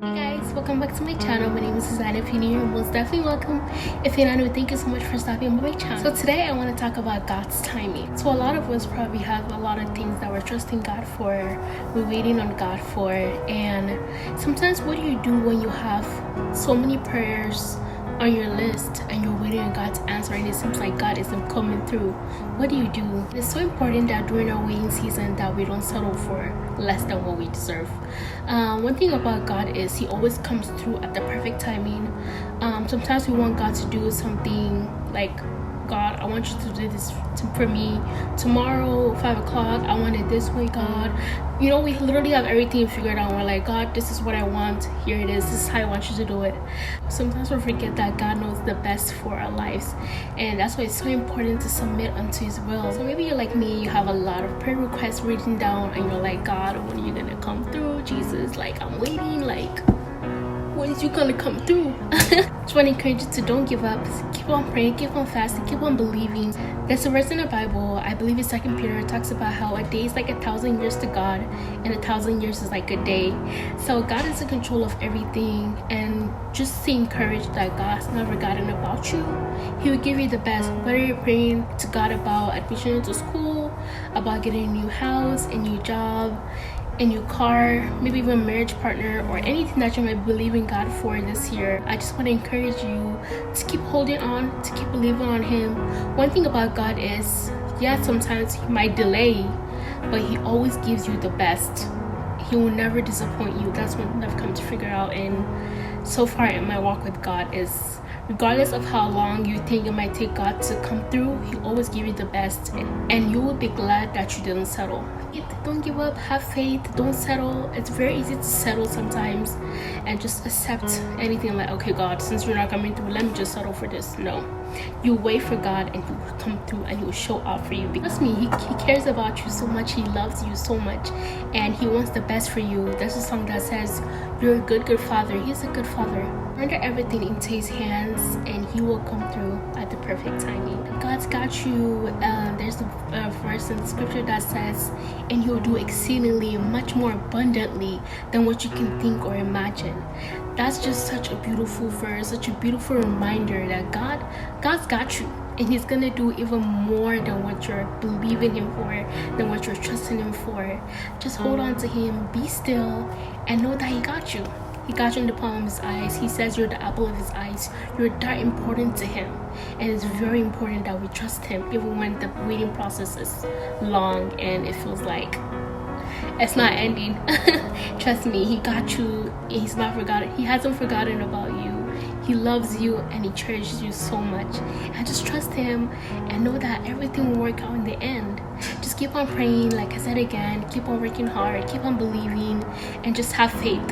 Hey guys, welcome back to my channel. My name is Susanna. If you're new, you're most definitely welcome. If you're not new, thank you so much for stopping by my channel. So today I want to talk about God's timing. So a lot of us probably have a lot of things that we're trusting God for, we're waiting on God for, and sometimes what do you do when you have so many prayers on your list and you're waiting on God to answer and it seems like God isn't coming through? What do you do? It's so important that during our waiting season that we don't settle for less than what we deserve. One thing about God is he always comes through at the perfect timing. Sometimes we want God to do something like, God, I want you to do this for me tomorrow, 5 o'clock. I want it this way, God. You know, we literally have everything figured out. We're like, God, this is what I want. Here it is. This is how I want you to do it. Sometimes we forget that God knows the best for our lives. And that's why it's so important to submit unto his will. So maybe you're like me, you have a lot of prayer requests written down and you're like, God, when are you going to come through? Jesus, like, I'm waiting, like, when is you gonna come through? Just want to encourage you to don't give up. Keep on praying, keep on fasting, keep on believing. There's a verse in the Bible, I believe it's 2 Peter, it talks about how a day is like 1,000 years to God and 1,000 years is like a day. So God is in control of everything, and just stay encouraged that God's not forgotten about you. He will give you the best, whether you're praying to God about admission into school, about getting a new house, a new job, a new car, maybe even a marriage partner, or anything that you might believe in God for this year. I just want to encourage you to keep holding on, to keep believing on him. One thing about God is, yeah, sometimes he might delay, but he always gives you the best. He will never disappoint you. That's what I've come to figure out in so far in my walk with God is, regardless of how long you think it might take God to come through, he always give you the best, and you will be glad that you didn't settle. Don't give up, have faith, don't settle. It's very easy to settle sometimes and just accept anything like, okay, God, since you're not coming through, let me just settle for this. No, you wait for God and he will come through and he will show up for you. Because me, he cares about you so much, he loves you so much, and he wants the best for you. There's a song that says, you're a good father. He's a good father. Render everything into his hands and he will come through at the perfect timing. God's got you. There's a verse in the scripture that says, and he will do exceedingly much more abundantly than what you can think or imagine. That's just such a beautiful verse, such a beautiful reminder that God's got you, and he's gonna do even more than what you're believing him for, than what you're trusting him for. Just hold on to him, be still, and know that he got you. He got you in the palm of his eyes. He says you're the apple of his eyes. You're that important to him. And it's very important that we trust him, even when the waiting process is long and it feels like it's not ending. Trust me, he got you. He's not forgotten. He hasn't forgotten about you. He loves you and he cherishes you so much. And just trust him and know that everything will work out in the end. Just keep on praying, like I said again, keep on working hard, keep on believing, and just have faith.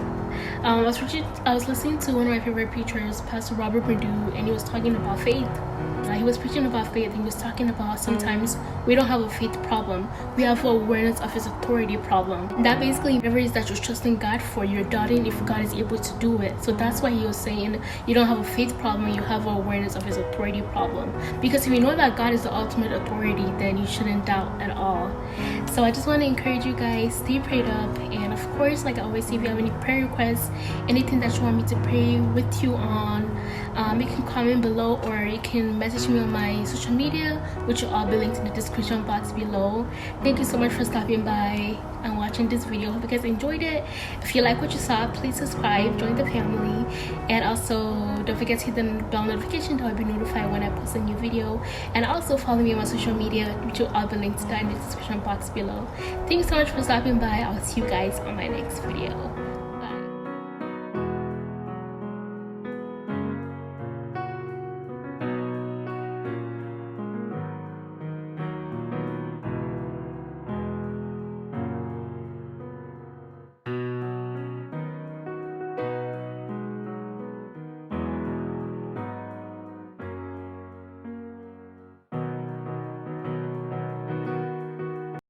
I was listening to one of my favorite preachers, Pastor Robert Purdue, and he was talking about faith. He was preaching about faith, and he was talking about sometimes we don't have a faith problem, we have an awareness of his authority problem. And that basically, whatever it is that you're trusting God for, you're doubting if God is able to do it. So that's why he was saying you don't have a faith problem, you have an awareness of his authority problem. Because if you know that God is the ultimate authority, then you shouldn't doubt at all. So I just want to encourage you guys, stay prayed up, and of course, like I always say, if you have any prayer requests, anything that you want me to pray with you on, you can comment below, or you can message me on my social media, which will all be linked in the description box below. Thank you so much for stopping by and watching this video. Hope you guys enjoyed it. If you like what you saw, please subscribe, join the family, and also don't forget to hit the bell notification that will be notified when I post a new video. And also follow me on my social media, which will all be linked in the description box below. Thank you so much for stopping by. I'll see you guys on my next video.